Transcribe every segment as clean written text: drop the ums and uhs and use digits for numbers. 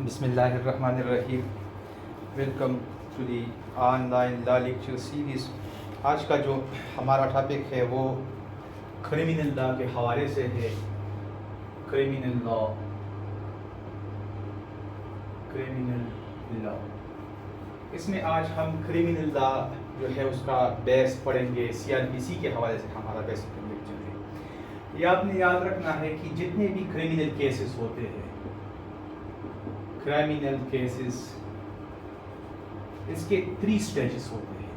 بسم اللہ الرحمن الرحیم. Welcome to the online law lecture series. آج کا جو ہمارا ٹاپک ہے وہ کرمنل لا کے حوالے سے ہے. کرمنل لا اس میں آج ہم کرمنل لا جو ہے اس کا بیس پڑھیں گے. CRPC کے حوالے سے ہمارا بیسک لیکچر ہے. یہ آپ نے یاد رکھنا ہے کہ جتنے بھی کرمنل کیسز ہوتے ہیں، کرائمنل کیسز، اس کے 3 سٹیجز ہوتے ہیں.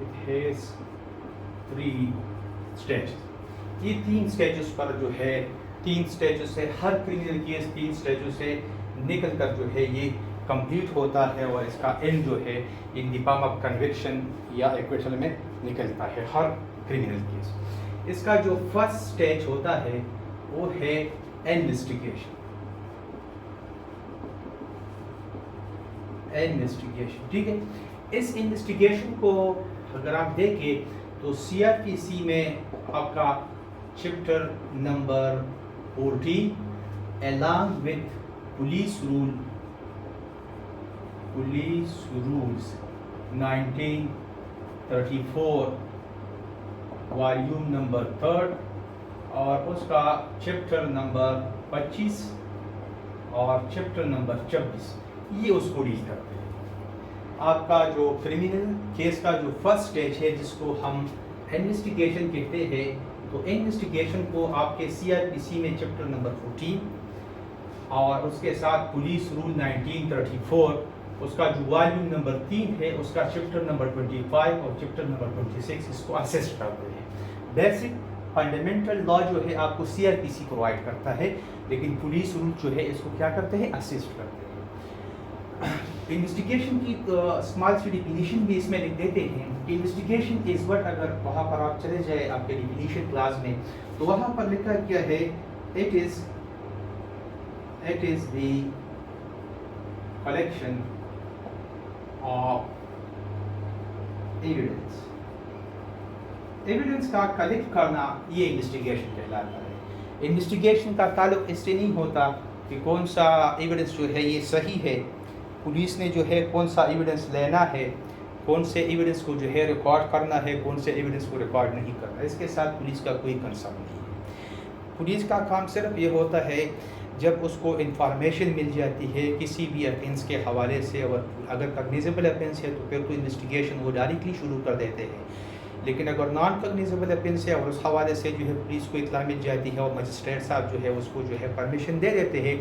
It has 3 stages. یہ 3 سٹیجز پر جو ہے 3 سٹیجز سے ہر کرمنل کیس 3 سٹیجز سے نکل کر جو ہے یہ کمپلیٹ ہوتا ہے، اور اس کا اینڈ جو ہے ان دی فارم آف کنوکشن یا ایکویٹل میں نکلتا ہے ہر کرمنل کیس. اس کا جو فرسٹ سٹیج ہوتا ہے وہ ہے انویسٹیگیشن. ٹھیک ہے. اس انویسٹیگیشن کو اگر آپ دیکھیں تو CRPC میں آپ کا chapter number 14 along with police rules 1934 volume number 3 اور اس کا چیپٹر نمبر 25 اور چیپٹر نمبر 26 یہ اس کو ڈیل کرتے ہیں. آپ کا جو کرمنل کیس کا جو فرسٹ سٹیج ہے جس کو ہم انویسٹیگیشن کہتے ہیں، تو انویسٹیگیشن کو آپ کے CRPC میں چیپٹر نمبر 14 اور اس کے ساتھ پولیس رول 1934 اس کا جو والیوم نمبر 3 ہے اس کا چیپٹر نمبر 25 اور چیپٹر نمبر 26 اس کو اسسٹ کرتے ہیں. بیسک فنڈامنٹل لا جو ہے آپ کو CRPC پرووائڈ کرتا ہے، لیکن پولیس رول جو ہے اس کو کیا کرتے ہیں، اسسٹ کرتے ہیں. انویسٹیگیشن کی اسمال سی ڈیفینیشن بھی اس میں لکھ دیتے ہیں. انویسٹیگیشن از وٹ، اگر وہاں پر آپ چلے جائیں آپ کے ڈیفینیشن کلاس میں تو وہاں پر لکھا کیا ہے، it is the collection of evidence. Evidence کا کلیکٹ کرنا یہ انویسٹیگیشن کہلاتا ہے. انویسٹیگیشن کا تعلق اس سے نہیں ہوتا کہ کون سا ایویڈنس جو ہے یہ صحیح ہے، پولیس نے جو ہے کون سا ایویڈنس لینا ہے، کون سے ایویڈنس کو جو ہے ریکارڈ کرنا ہے، کون سے ایویڈنس کو ریکارڈ نہیں کرنا. اس کے ساتھ پولیس کا کوئی کنسرن نہیں ہے. پولیس کا کام صرف یہ ہوتا ہے جب اس کو انفارمیشن مل جاتی ہے کسی بھی افینس کے حوالے سے، اور اگر کگنیزیبل افینس ہے تو پھر تو انویسٹیگیشن وہ ڈائریکٹلی شروع کر دیتے ہیں. لیکن اگر نان کگنیزیبل افینس ہے اور اس حوالے سے جو ہے پولیس کو اطلاع مل جاتی ہے اور مجسٹریٹ صاحب جو ہے اس کو جو ہے پرمیشن دے دیتے ہیں،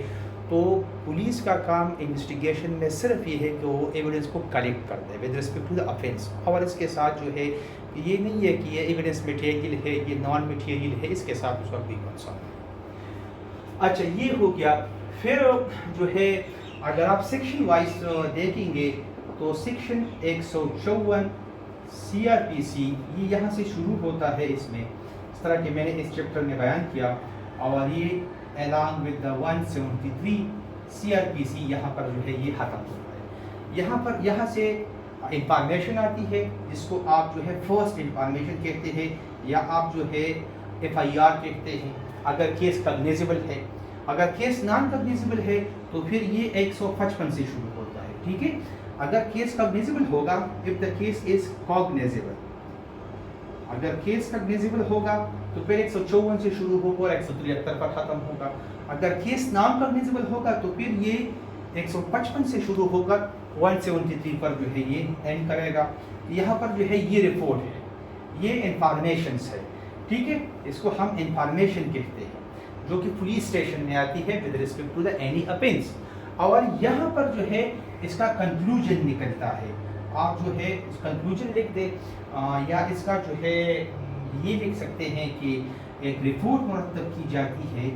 تو پولیس کا کام انویسٹیگیشن میں صرف یہ ہے کہ وہ ایویڈنس کو کلیکٹ کرتا ہے with respect to the offence. اور اس کے ساتھ جو ہے یہ نہیں ہے کہ یہ ایویڈنس مٹیریل ہے، یہ نان مٹیریل ہے، اس کے ساتھ اس کا کوئی کنسرن نہیں. اچھا، یہ ہو گیا. پھر جو ہے اگر آپ سیکشن وائز دیکھیں گے تو سیکشن 154 CRPC یہ یہاں سے شروع ہوتا ہے. اس میں اس طرح کہ میں نے اس چیپٹر میں بیان کیا، اور یہ along with the 173 CRPC یہاں پر جو ہے یہ ختم ہوتا ہے. یہاں سے انفارمیشن آتی ہے جس کو آپ جو ہے فرسٹ انفارمیشن کہتے ہیں، یا آپ جو ہے FIR کہتے ہیں اگر کیس کگنیزیبل ہے. اگر کیس نان کگنیزیبل ہے تو پھر یہ 155 سے شروع ہوتا ہے. ٹھیک ہے. اگر کیس کگنیزیبل ہوگا، if the case is cognizable، اگر کیس کگنیزیبل ہوگا تو پھر 154 سے شروع ہوگا اور 173 پر ختم ہوگا. اگر کیس نان کگنیزیبل ہوگا تو پھر یہ 155 سے شروع ہوگا 173 پر جو ہے یہ اینڈ کرے گا. یہاں پر جو ہے یہ رپورٹ ہے، یہ انفارمیشنز ہے. ٹھیک ہے. اس کو ہم انفارمیشن کہتے ہیں جو کہ پولیس اسٹیشن میں آتی ہے with respect to the any offence. اور یہاں پر جو ہے اس کا کنکلوژن نکلتا ہے. آپ جو ہے اس کنکلوژن لکھ دیں، یا اس کا جو ہے یہ لکھ سکتے ہیں کہ ایک رپورٹ مرتب کی جاتی ہے.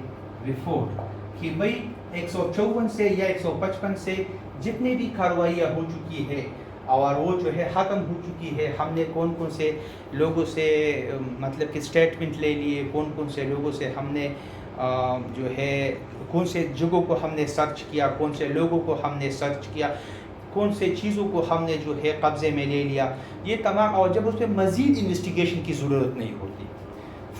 رپورٹ کہ بھئی 154 سے یا 155 سے جتنے بھی کارروائیاں ہو چکی ہے اور وہ جو ہے ختم ہو چکی ہے، ہم نے کون کون سے لوگوں سے مطلب کہ اسٹیٹمنٹ لے لیے، کون کون سے لوگوں سے ہم نے جو ہے کون سے جگہوں کو ہم نے سرچ کیا، کون سے لوگوں کو ہم نے سرچ کیا، کون سے چیزوں کو ہم نے جو ہے قبضے میں لے لیا، یہ تمام. اور جب اس پہ مزید انویسٹیگیشن کی ضرورت نہیں ہوتی،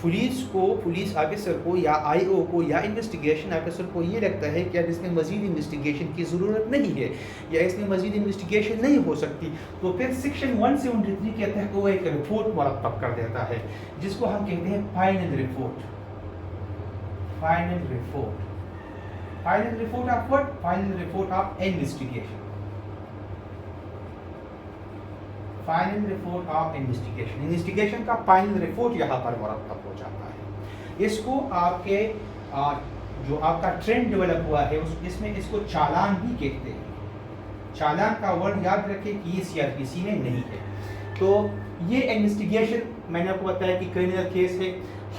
پولیس آفیسر کو یا آئی او کو یا انویسٹیگیشن آفیسر کو یہ لگتا ہے کہ اب اس میں مزید انویسٹیگیشن کی ضرورت نہیں ہے یا اس میں مزید انویسٹیگیشن نہیں ہو سکتی، تو پھر سیکشن 173 کے تحت وہ ایک رپورٹ مرتب کر دیتا ہے جس کو ہم کہتے ہیں final report of what, final report of investigation, investigation کا فائنل رپورٹ یہاں پر مرتب ہو جاتا ہے۔ اس کو آپ کے جو آپ کا ٹرینڈ ڈیولپ ہوا ہے اس میں اس کو چالان بھی کہتے ہیں۔ چالان کا ورڈ یاد رکھیں کہ یہ سی آر پی سی میں نہیں ہے۔ تو یہ انویسٹیگیشن میں نے آپ کو بتایا کہ کرمنل کیس ہے،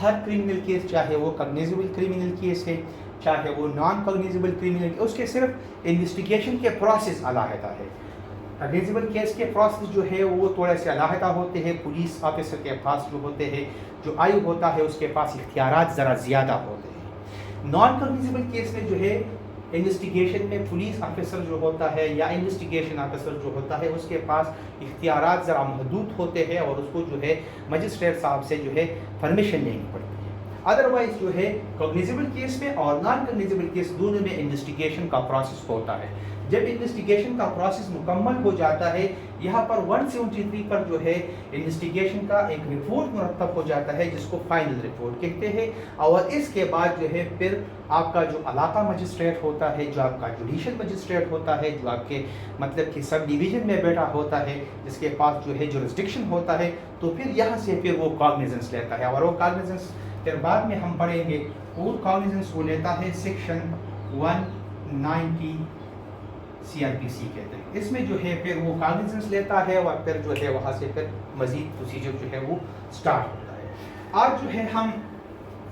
ہر کرمنل کیس چاہے وہ کگنیزیبل کرمنل کیس ہے چاہے وہ نان کگنیزیبل کرمنل، اس کے صرف انویسٹیگیشن کے پروسیس علیحدہ ہے۔ کگنیزیبل کیس کے پروسیس جو ہے وہ تھوڑے سے علیحدہ ہوتے ہیں، پولیس آفیسر کے پاس جو ہوتے ہیں، جو آئی ہوتا ہے اس کے پاس اختیارات ذرا زیادہ ہوتے ہیں۔ نان کگنیزیبل کیس میں جو ہے انویسٹیگیشن میں پولیس آفیسر جو ہوتا ہے یا انویسٹیگیشن آفیسر جو ہوتا ہے اس کے پاس اختیارات ذرا محدود ہوتے ہیں اور اس کو جو ہے مجسٹریٹ صاحب سے جو ہے پرمیشن لینی پڑتی ہے۔ ادروائز جو ہے کگنیزیبل کیس میں اور نان کگنیزیبل کیس دونوں میں انویسٹیگیشن کا پروسیس ہوتا ہے۔ جب انویسٹیگیشن کا پروسیس مکمل ہو جاتا ہے یہاں پر 173 پر جو ہے انویسٹیگیشن کا ایک رپورٹ مرتب ہو جاتا ہے جس کو فائنل رپورٹ کہتے ہیں، اور اس کے بعد جو ہے پھر آپ کا جو علاقہ مجسٹریٹ ہوتا ہے، جو آپ کا جوڈیشل مجسٹریٹ ہوتا ہے، جو آپ کے مطلب کہ سب ڈویژن میں بیٹھا ہوتا ہے، جس کے پاس جو ہے جورسڈکشن ہوتا ہے، تو پھر یہاں سے پھر وہ کاگنیزنس لیتا ہے، اور وہ کاگنیزنس پھر بعد میں ہم پڑھیں گے۔ وہ کاگنیزنس وہ لیتا ہے سیکشن 190 سی آر پی سی کہتے ہیں۔ اس میں جو ہے پھر وہ کاگنیزنس لیتا ہے اور پھر جو ہے وہاں سے پھر مزید پروسیجر جو ہے وہ سٹارٹ ہوتا ہے۔ آج جو ہے ہم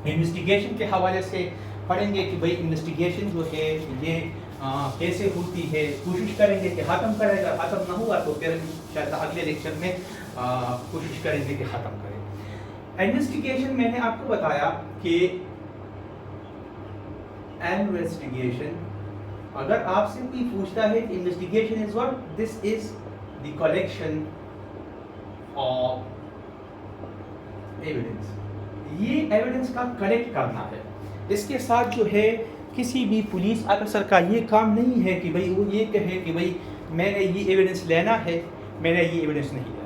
انویسٹیگیشن کے حوالے سے پڑھیں گے کہ بھئی انویسٹیگیشن جو ہے یہ کیسے ہوتی ہے، کوشش کریں گے کہ ختم کریں، اگر ختم نہ ہوا تو پھر شاید اگلے لیکچر میں کوشش کریں گے کہ ختم کریں۔ انویسٹیگیشن میں نے آپ کو بتایا کہ انویسٹیگیشن اگر آپ سے کوئی پوچھتا ہے کہ investigation is what, this is the collection of evidence, یہ ایویڈنس کا کلیکٹ کرنا ہے۔ اس کے ساتھ جو ہے کسی بھی پولیس آفیسر کا یہ کام نہیں ہے کہ بھئی وہ یہ کہے کہ بھئی میں نے یہ ایویڈنس لینا ہے، میں نے یہ ایویڈنس نہیں لینا۔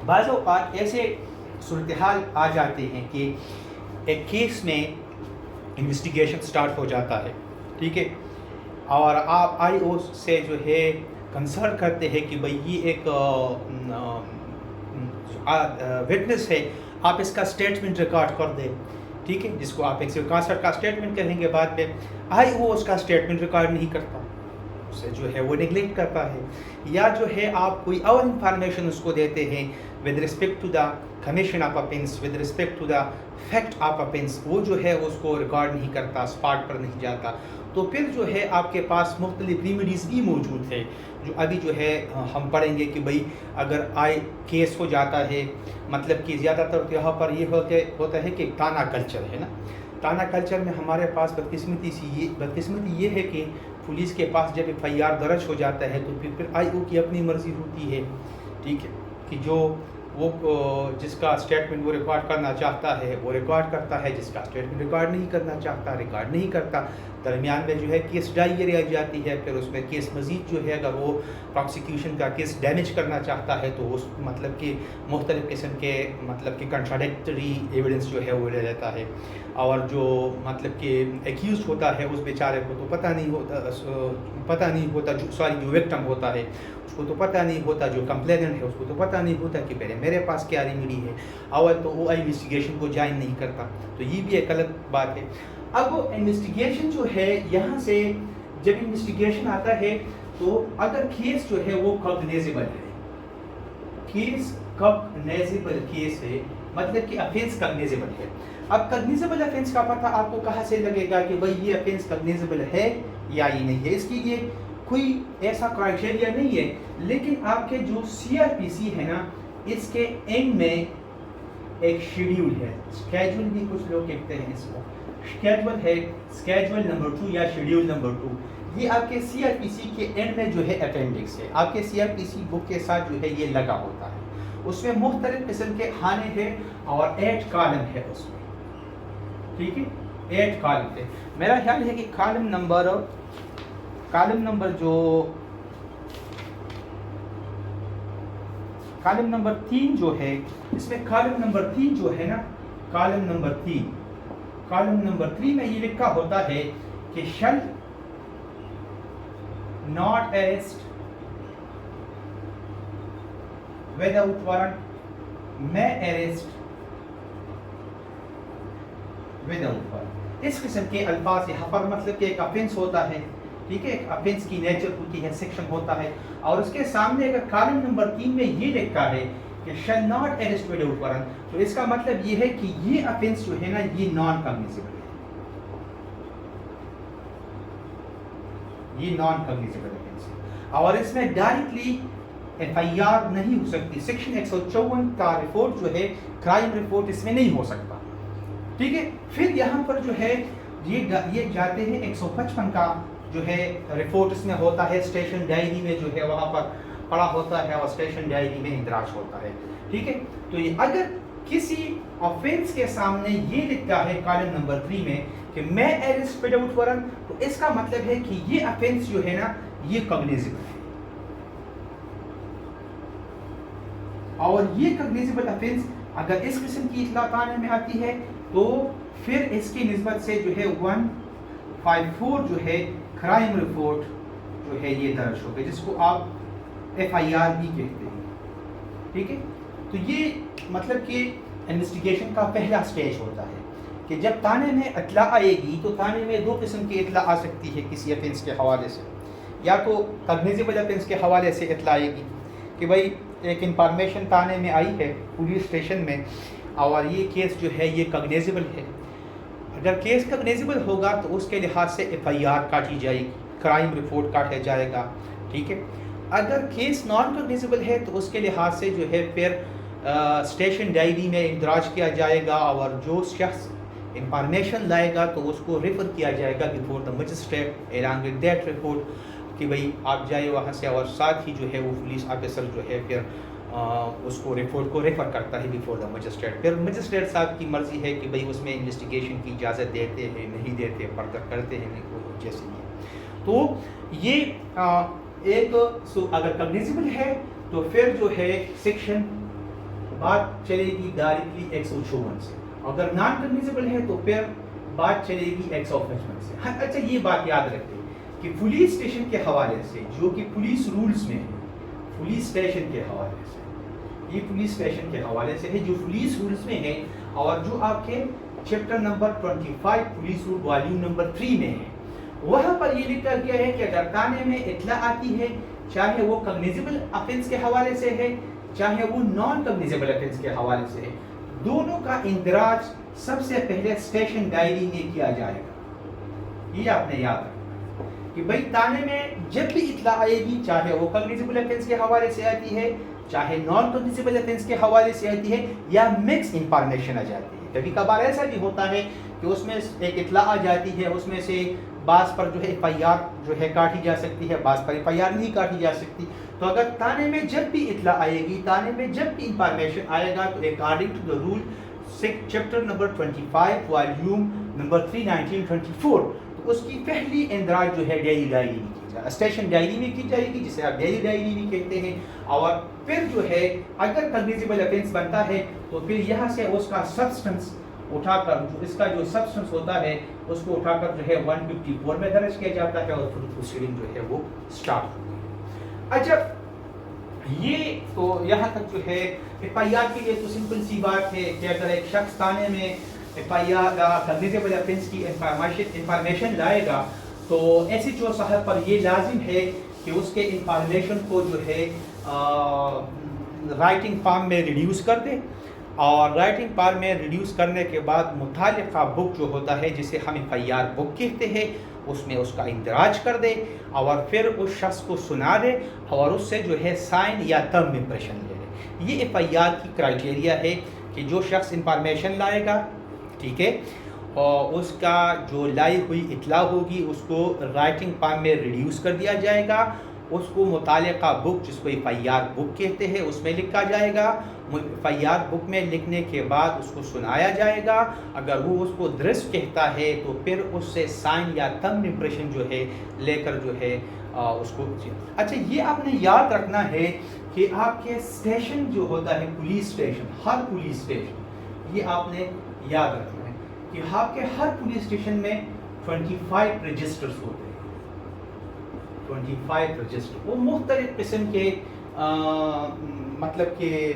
بعض اوقات ایسے صورتحال آ جاتے ہیں کہ ایک کیس میں انویسٹیگیشن سٹارٹ ہو جاتا ہے، ٹھیک ہے، اور آپ آئی او سے جو ہے کنسلٹ کرتے ہیں کہ بھئی یہ ایک وٹنس ہے، آپ اس کا سٹیٹمنٹ ریکارڈ کر دیں، ٹھیک ہے، جس کو آپ ایکسیکاسٹ کا سٹیٹمنٹ کہیں گے بعد میں۔ آئی او اس کا سٹیٹمنٹ ریکارڈ نہیں کرتا، اسے جو ہے وہ نیگلیکٹ کرتا ہے، یا جو ہے آپ کوئی اور انفارمیشن اس کو دیتے ہیں with respect to the commission of offence, with respect to the fact of offence, وہ جو ہے اس کو ریکارڈ نہیں کرتا، اسپاٹ پر نہیں جاتا، تو پھر جو ہے آپ کے پاس مختلف ریمیڈیز بھی موجود ہے جو ابھی جو ہے ہم پڑھیں گے کہ بھئی اگر کیس ہو جاتا ہے، مطلب کہ زیادہ تر یہاں پر یہ ہوتا ہے کہ تانا کلچر ہے نا، تانا کلچر میں ہمارے پاس بدقسمتی یہ ہے کہ پولیس کے پاس جب ایف آئی آر درج ہو جاتا ہے تو پھر آئی او کی اپنی مرضی ہوتی ہے، ٹھیک ہے، کہ جو وہ جس کا اسٹیٹمنٹ وہ ریکارڈ کرنا چاہتا ہے وہ ریکارڈ کرتا ہے، جس کا اسٹیٹمنٹ ریکارڈ نہیں کرنا چاہتا ریکارڈ نہیں کرتا۔ درمیان میں جو ہے کیس ڈائری آ جاتی ہے، پھر اس میں کیس مزید جو ہے اگر وہ پروسیکیوشن کا کیس ڈیمیج کرنا چاہتا ہے تو اس مطلب کہ مختلف قسم کے مطلب کہ کنٹراڈکٹری ایویڈنس جو ہے وہ لے لیتا ہے، اور جو مطلب کہ ایکیوزڈ ہوتا ہے اس بیچارے کو تو پتہ نہیں ہوتا جو وکٹم ہوتا ہے اس کو تو پتہ نہیں ہوتا، جو کمپلیننٹ ہے اس کو تو پتہ نہیں ہوتا کہ پہلے میرے پاس کیا ریمیڈی ہے، اور تو وہ انویسٹیگیشن کو جوائن نہیں کرتا، تو یہ بھی ایک غلط بات ہے۔ اب انویسٹیگیشن جو ہے یہاں سے جب انویسٹیگیشن آتا ہے تو اگر کیس جو ہے وہ کگنیزیبل ہے، کیس کگنیزیبل کیس ہے مطلب کہ افینس کگنیزیبل ہے۔ اب کگنیزیبل افینس کا پتہ آپ کو کہاں سے لگے گا کہ بھئی یہ افینس کگنیزیبل ہے یا یہ نہیں ہے؟ اس کے لیے کوئی ایسا کرائٹیریا نہیں ہے، لیکن آپ کے جو سی آر پی سی ہے نا اس کے اینڈ میں ایک شیڈیول ہے، اسکیجول بھی کچھ لوگ کہتے ہیں اس کو، اسکیجول ہے، اسکیجول نمبر 2 یا شیڈیول نمبر 2، یہ آپ کے سی آر پی سی کے اینڈ میں جو ہے اپینڈکس ہے، آپ کے سی آر پی سی بک کے ساتھ جو ہے یہ لگا ہوتا ہے۔ اس میں مختلف قسم کے خانے ہیں اور 8 کالم ہے اس میں، ٹھیک ہے 8 کالم ہے. میرا خیال ہے کہ کالم نمبر 3 جو ہے، اس میں کالم نمبر 3 جو ہے نا، کالم نمبر 3 میں یہ لکھا ہوتا ہے کہ shall not arrest without warrant, may arrest without warrant. اس قسم کے الفاظ یہاں پر مطلب کہ ایک افینس ہوتا ہے، ٹھیک ہے، ایک افینس کی نیچر ہوتی ہے، سیکشن ہوتا ہے، اور اس کے سامنے اگر کالم نمبر 3 میں یہ لکھا ہے کہ shall not arrest without warrant، تو اس کا مطلب یہ ہے کہ یہ افینس جو ہے نا یہ نان کاگنیزیبل ہے، یہ نان کاگنیزیبل افینس ہے، اور اس میں ڈائریکٹلی ایف آئی آر نہیں ہو سکتی. سیکشن 154 کا رپورٹ جو ہے، کرائم رپورٹ اس میں نہیں ہو سکتا، ٹھیک ہے. پھر یہاں پر جو ہے یہ جاتے ہیں 155 کا جو ہے رپورٹ اس میں ہوتا ہے، اسٹیشن ڈائری میں جو ہے وہاں پر پڑا ہوتا ہے اور اسٹیشن ڈائری میں اندراج ہوتا ہے، ٹھیک ہے. تو یہ اگر کسی آفینس کے سامنے یہ لکھا ہے کالم نمبر 3 میں کہ میں ایرسٹ وداؤٹ وارنٹ، تو اس کا مطلب ہے کہ یہ آفینس جو ہے نا یہ کاگنیزیبل ہے، اور یہ کاگنیزیبل آفینس اگر اس قسم کی اطلاع تانے میں آتی ہے تو پھر اس کی نسبت سے جو ہے 154 جو ہے کرائم رپورٹ جو ہے یہ درج ہوگا، جس کو آپ ایف آئی آر بھی کہتے ہیں، ٹھیک ہے. تو یہ مطلب کہ انویسٹیگیشن کا پہلا سٹیج ہوتا ہے کہ جب تانے میں اطلاع آئے گی تو تانے میں 2 قسم کی اطلاع آ سکتی ہے کسی افینس کے حوالے سے، یا تو کاگنیزیبل افینس کے حوالے سے اطلاع آئے گی کہ بھائی ایک انفارمیشن تانے میں آئی ہے پولیس اسٹیشن میں اور یہ کیس جو ہے یہ کاگنیزیبل ہے. اگر کیس کاگنیزیبل ہوگا تو اس کے لحاظ سے ایف آئی آر کاٹی جائے گی، کرائم رپورٹ کاٹا جائے گا، ٹھیک ہے. اگر کیس نان کاگنیزیبل ہے تو اس کے لحاظ سے جو ہے پھر اسٹیشن ڈائری میں اندراج کیا جائے گا، اور جو شخص انفارمیشن لائے گا تو اس کو ریفر کیا جائے گا before the magistrate along with that report کہ بھئی آپ جائے وہاں سے، اور ساتھ ہی جو ہے وہ پولیس آفیسر جو ہے پھر اس کو رپورٹ کو ریفر کرتا ہے بیفور دا مجسٹریٹ. پھر مجسٹریٹ صاحب کی مرضی ہے کہ بھئی اس میں انویسٹیگیشن کی اجازت دیتے ہیں نہیں دیتے، فردر کرتے ہیں نہیں، جیسے یہ. تو یہ ایک اگر کاگنیزیبل ہے تو پھر جو ہے سیکشن بات چلے گی ڈائریکٹلی 154 سے، اگر نان کاگنیزیبل ہے تو پھر بات چلے گی 155 سے. اچھا یہ بات یاد رکھتے کہ پولیس اسٹیشن کے حوالے سے جو کہ پولیس رولز میں ہے، پولیس اسٹیشن کے حوالے سے، یہ پولیس اسٹیشن کے حوالے سے ہے جو پولیس رولز میں ہے، اور جو آپ کے chapter number 25 police rule volume number 3 میں ہے، وہاں پر یہ لکھا گیا ہے کہ اگر تانے میں اطلاع آتی ہے، چاہے وہ کاگنیزیبل افینس کے حوالے سے ہے چاہے وہ نان کاگنیزیبل افینس کے حوالے سے ہے، دونوں کا اندراج سب سے پہلے اسٹیشن ڈائری میں کیا جائے گا. یہ آپ نے یاد رکھنا کہ بھائی تانے میں جب بھی اطلاع آئے گی، چاہے وہ کاگنیزیبل افینس کے حوالے سے آتی ہے، چاہے نان کاگنیزیبل افینس کے حوالے سے آتی ہے، یا مکس انفارمیشن آ جاتی ہے. کبھی کبھار ایسا بھی ہوتا ہے کہ اس میں ایک اطلاع آ جاتی ہے، اس میں سے بعض پر جو ہے ایف آئی آر جو ہے کاٹی جا سکتی ہے، بعض پر ایف آئی آر نہیں کاٹی جا سکتی. تو اگر تانے میں جب بھی اطلاع آئے گی، تانے میں جب بھی انفارمیشن آئے گا، تو according to the rule chapter number 25 volume number 3 1924، تو اس کی پہلی اندراج جو ہے ڈیلی ڈائری میں کی جائے، اسٹیشن ڈائری میں کی جائے گی، جسے آپ ڈیلی ڈائری بھی کہتے ہیں. اور پھر جو ہے اگر کاگنیزیبل افینس بنتا ہے تو پھر یہاں سے اس کا سبسٹنس اٹھا کر، جو اس کا جو سبسٹنس ہوتا ہے اس کو اٹھا کر جو ہے 154 میں درج کیا جاتا ہے، اور پھر پروسیڈنگ جو ہے وہ سٹارٹ ہوتی ہے. اچھا یہ تو یہاں تک جو ہے ایف آئی آر کے لیے تو سمپل سی بات ہے کہ اگر ایک شخص تانے میں ایف آئی آر کاگنیزیبل افینس کی انفارمیشن لائے گا تو ایس ایچ او صاحب پر یہ لازم ہے کہ اس کے انفارمیشن کو جو ہے رائٹنگ فارم میں ریڈیوس کر دے، اور رائٹنگ فارم میں ریڈیوس کرنے کے بعد متعلقہ بک جو ہوتا ہے جسے ہم ایف آئی آر بک کہتے ہیں اس میں اس کا اندراج کر دے، اور پھر اس شخص کو سنا دے اور اس سے جو ہے سائن یا تھمب امپریشن لے لے. یہ ایف آئی آر کی کرائٹیریا ہے کہ جو شخص انفارمیشن لائے گا، ٹھیک ہے، اور اس کا جو لائی ہوئی اطلاع ہوگی اس کو رائٹنگ فارم میں ریڈیوس کر دیا جائے گا، اس کو متعلقہ بک جس کو ایف آئی آر بک کہتے ہیں اس میں لکھا جائے گا. ایف آئی آر بک میں لکھنے کے بعد اس کو سنایا جائے گا. اگر وہ اس کو درست کہتا ہے تو پھر اس سے سائن یا تھمب امپریشن جو ہے لے کر جو ہے اس کو. اچھا یہ آپ نے یاد رکھنا ہے کہ آپ کے اسٹیشن جو ہوتا ہے پولیس اسٹیشن, ہر پولیس اسٹیشن, یہ آپ نے یاد رکھنا ہے کہ آپ کے ہر پولیس اسٹیشن میں 25 رجسٹرز ہوتے ہیں. 25 رجسٹر وہ مختلف قسم کے مطلب کہ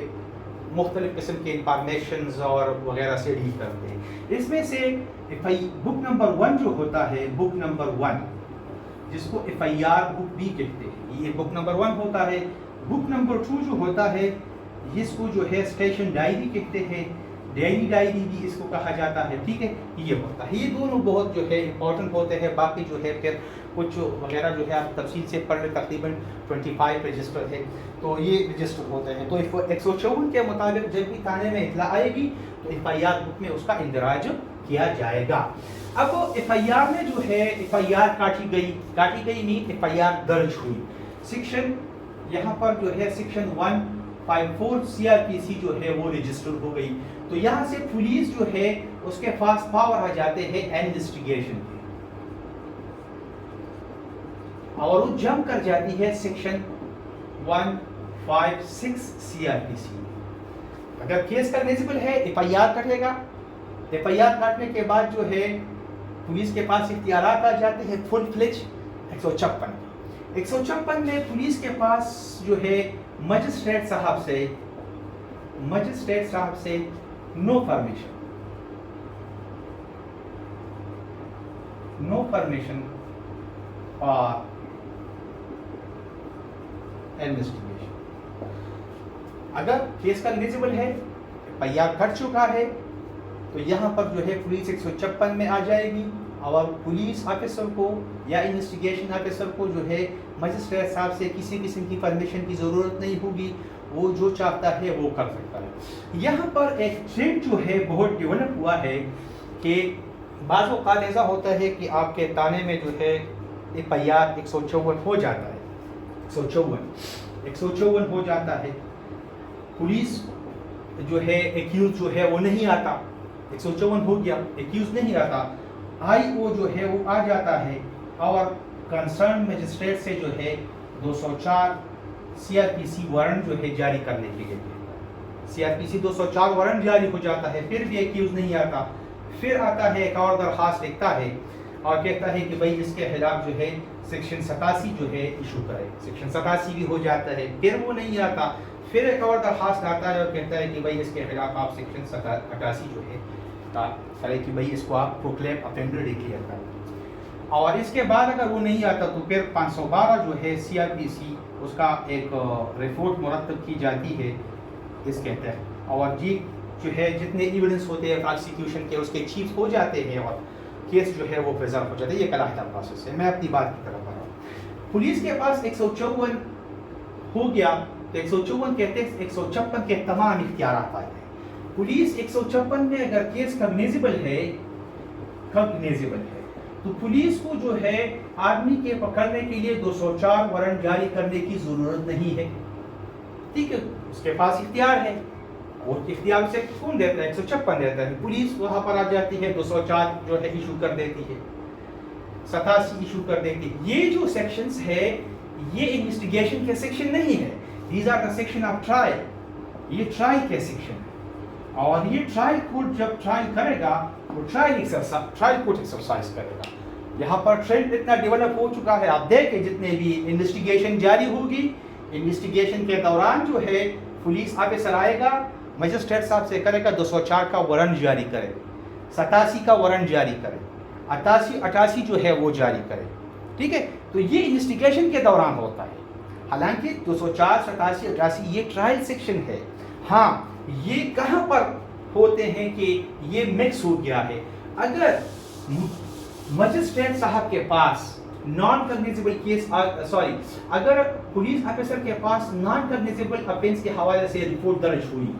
مختلف قسم کے انفارمیشنز اور وغیرہ سے ڈیل کرتے ہیں. اس میں سے بک نمبر 1 جو ہوتا ہے, بک نمبر 1 جس کو ایف آئی آر بک بھی کہتے ہیں, یہ بک نمبر 1 ہوتا ہے. بک نمبر 2 جو ہوتا ہے جس کو جو ہے اسٹیشن ڈائری کہتے ہیں, ڈیلی ڈائری بھی اس کو کہا جاتا ہے. ٹھیک ہے, یہ ہوتا ہے. یہ دونوں بہت جو ہے امپورٹنٹ ہوتے ہیں. باقی جو ہے پھر کچھ وغیرہ جو ہے آپ تفصیل سے پڑھ لیں, تقریباً 25 رجسٹر ہے تو یہ رجسٹر ہوتے ہیں. تو 154 کے مطابق جب بھی تھانے میں اطلاع آئے گی تو ایف آئی آر بک میں اس کا اندراج کیا جائے گا. اب ایف آئی آر میں جو ہے ایف آئی آر کاٹی گئی نہیں, ایف آئی آر درج ہوئی. سیکشن یہاں پر جو ہے سیکشن 154 سی آر پی سی جو ہے وہ رجسٹر ہو گئی. تو یہاں سے پولیس جو ہے اس کے پاس پاور آ جاتے ہیں انویسٹیگیشن کے, اور وہ جمپ کر جاتی ہے سیکشن 156 سی آر پی سی. اگر کیس کاگنیزیبل ہے ایف آئی آر کٹے گا. ایف آئی آر کاٹنے کے بعد جو ہے پولیس کے پاس اختیارات آ جاتے ہیں فل فلیج 156 میں پولیس کے پاس جو ہے مجسٹریٹ صاحب سے نو پرمیشن اور انویسٹیگیشن. اگر کیس کاگنیزیبل ہے, ایف آئی آر کٹ چکا ہے, تو یہاں پر جو ہے پولیس 156 میں آ جائے گی اور پولیس آفیسر کو یا انویسٹیگیشن آفیسر کو جو ہے مجسٹریٹ صاحب سے کسی قسم کی پرمیشن کی ضرورت نہیں ہوگی, وہ جو چاہتا ہے وہ کر سکتا ہے. یہاں پر ایک ٹرینڈ جو ہے بہت ڈیولپ ہوا ہے کہ بعض اوقات ایسا ہوتا ہے کہ آپ کے تانے میں جو ہے ایف آئی آر 154 ہو جاتا ہے, 154 ہو جاتا ہے, پولیس جو ہے ایکیوز جو ہے وہ نہیں آتا, 154 ہو گیا, ایکیوز نہیں آتا, آئی او جو ہے وہ آ جاتا ہے اور کنسرن مجسٹریٹ سے جو ہے 204 سی آر پی سی وارنٹ جو ہے جاری کرنے کے لیے سی آر پی سی 204 وارنٹ جاری ہو جاتا ہے, پھر بھی ایکیوز نہیں آتا. پھر آتا ہے ایک اور درخواست لکھتا ہے اور کہتا ہے کہ بھائی اس کے خلاف جو ہے سیکشن 87 جو ہے ایشو کرے. سیکشن 87 بھی ہو جاتا ہے, پھر وہ نہیں آتا. پھر ایک اور درخواست آتا ہے اور کہتا ہے کہ بھائی اس کے خلاف آپ سیکشن 88 جو ہے کرے کہ بھائی اس کو آپ پروکلیم افینڈر ڈکلیئر کریں. اور اس کے بعد اگر وہ نہیں آتا تو پھر 512 جو ہے سی آر پی سی اس کا ایک رپورٹ مرتب کی جاتی ہے اس کے تحت, اور جی جو ہے جتنے ایویڈنس ہوتے ہیں پروسیکیوشن کے اس کے چیف ہو جاتے ہیں اور کیس جو ہے وہ پریزرو ہو جاتا ہے. یہ ایک علیحدہ پروسیس ہے. میں اپنی بات کی طرف آ رہا ہوں. پولیس کے پاس 154 ہو گیا تو 154 کہتے ہیں 156 کے تمام اختیارات آتے ہیں. پولیس 156 میں اگر کیس کاگنیزیبل ہے تو پولیس کو جو ہے آدمی کے پکڑنے کے لیے 204 وارنٹ جاری کرنے کی ضرورت نہیں ہے. ٹھیک ہے, اس کے پاس اختیار ہے, اور اختیار سے کون دیتا ہے, 156 دیتا ہے. پولیس وہاں پر آ جاتی ہے, 204 جو ہے ایشو کر دیتی ہے, 87 ایشو کر دیتی ہے. یہ جو سیکشنز ہے یہ انویسٹیگیشن کے سیکشن نہیں ہے. These are the section of trial. یہ ٹرائل کے سیکشن ہے, اور یہ ٹرائل کورٹ جب ٹرائل کرے گا وہ ٹرائل کورٹ ایکسرسائز کرے گا. یہاں پر ٹرینڈ اتنا ڈیولپ ہو چکا ہے, آپ دیکھیں جتنے بھی انویسٹیگیشن جاری ہوگی, انویسٹیگیشن کے دوران جو ہے پولیس آفیسر آئے گا, مجسٹریٹ صاحب سے کرے گا 204 کا وارنٹ جاری کرے, 87 کا وارنٹ جاری کرے, 88 جو ہے وہ جاری کرے. ٹھیک ہے, تو یہ انویسٹیگیشن کے دوران ہوتا ہے. حالانکہ 204 87 88 یہ ٹرائل سیکشن ہے. ہاں یہ کہاں پر ہوتے ہیں کہ یہ مکس ہو گیا ہے. اگر مجسٹریٹ صاحب کے پاس نان کاگنیزیبل کیس اگر پولیس آفیسر کے پاس نان کاگنیزیبل افینس کے حوالے سے رپورٹ درج ہوئی,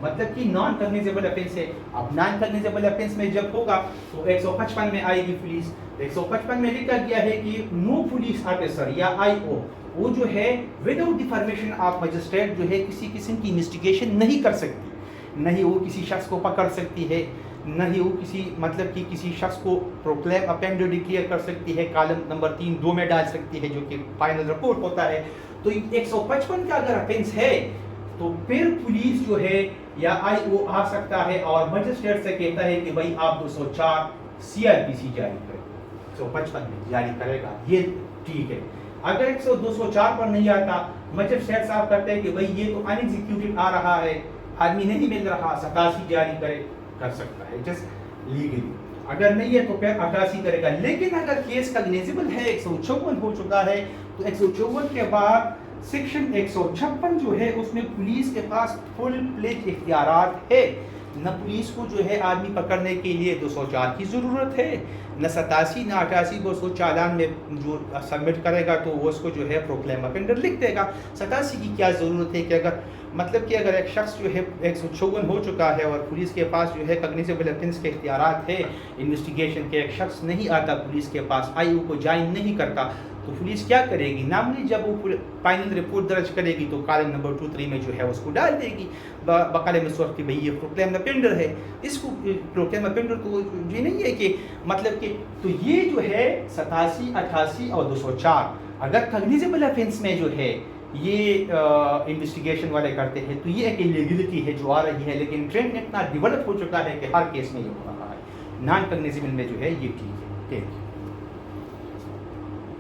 مطلب کہ نان کاگنیزیبل افینس ہے. اب نان کاگنیزیبل افینس میں جب ہوگا تو 155 میں آئے گی پولیس. 155 میں لکھا گیا ہے کہ نو پولیس آفیسر یا آئی او وہ جو ہے وداؤٹ ڈیفارمیشن آف مجسٹریٹ جو ہے کسی قسم کی انویسٹیگیشن نہیں کر سکتی، نہ ہی وہ کسی شخص کو پکڑ سکتی ہے، نہ ہی وہ کسی مطلب کہ کسی شخص کو پروکلیم اپینڈر ڈکلیئر کر سکتی ہے، کالم نمبر 3(2) میں ڈال سکتی ہے جو کہ فائنل رپورٹ ہوتا ہے۔ تو 155 کا اگر افینس ہے تو پھر پولیس جو ہے یا آئی او آ سکتا ہے اور مجسٹریٹ سے کہتا ہے کہ بھائی آپ 204 CRPC جاری کریں، 155 میں جاری کرے گا، یہ ٹھیک ہے۔ اگر 204 پر نہیں آتا، مجسٹریٹ صاحب کہتے ہیں کہ بھائی یہ تو ان ایگزیکیوٹڈ آ رہا ہے، آدمی نہیں مل رہا، 87 جاری کر سکتا ہے جسٹ لیگلی۔ اگر نہیں ہے تو پھر 88 کرے گا۔ لیکن اگر کیس کاگنیزیبل ہے، 154 ہو چکا ہے، تو 154 کے بعد سیکشن 156 جو ہے اس میں پولیس کے پاس فل پلیج اختیارات ہے۔ نہ پولیس کو جو ہے آدمی پکڑنے کے لیے 204 کی ضرورت ہے، نہ 87 نہ 88 کو اس کو چالان میں جو سبمٹ کرے گا تو وہ اس کو جو ہے پروکلیم اپینڈر لکھ دے گا۔ 87 کی کیا ضرورت ہے کہ اگر ایک شخص جو ہے 154 ہو چکا ہے اور پولیس کے پاس جو ہے کگنیزیبل افینس کے اختیارات ہے انویسٹیگیشن کے، ایک شخص نہیں آتا پولیس کے پاس، آئی او کو جوائن نہیں کرتا، تو پولیس کیا کرے گی؟ ناملی جب وہ فائنل رپورٹ درج کرے گی تو کالم نمبر 2-3 میں جو ہے اس کو ڈال دے گی بقلم صورت کہ بھئی یہ پروکلیم اپینڈر ہے۔ اس کو پروکلیم اپینڈر تو یہ نہیں ہے کہ مطلب کہ تو یہ جو ہے 87، 88 اور 204 اگر کگنیزیبل افینس میں جو ہے یہ انویسٹیگیشن والے کرتے ہیں تو یہ ایک انلیگلٹی ہے جو آ رہی ہے، لیکن ٹرینڈ اتنا ڈیولپ ہو چکا ہے کہ ہر کیس میں یہ ہو رہا ہے۔ نان کگنیزیبل میں جو ہے یہ ٹھیک ہے۔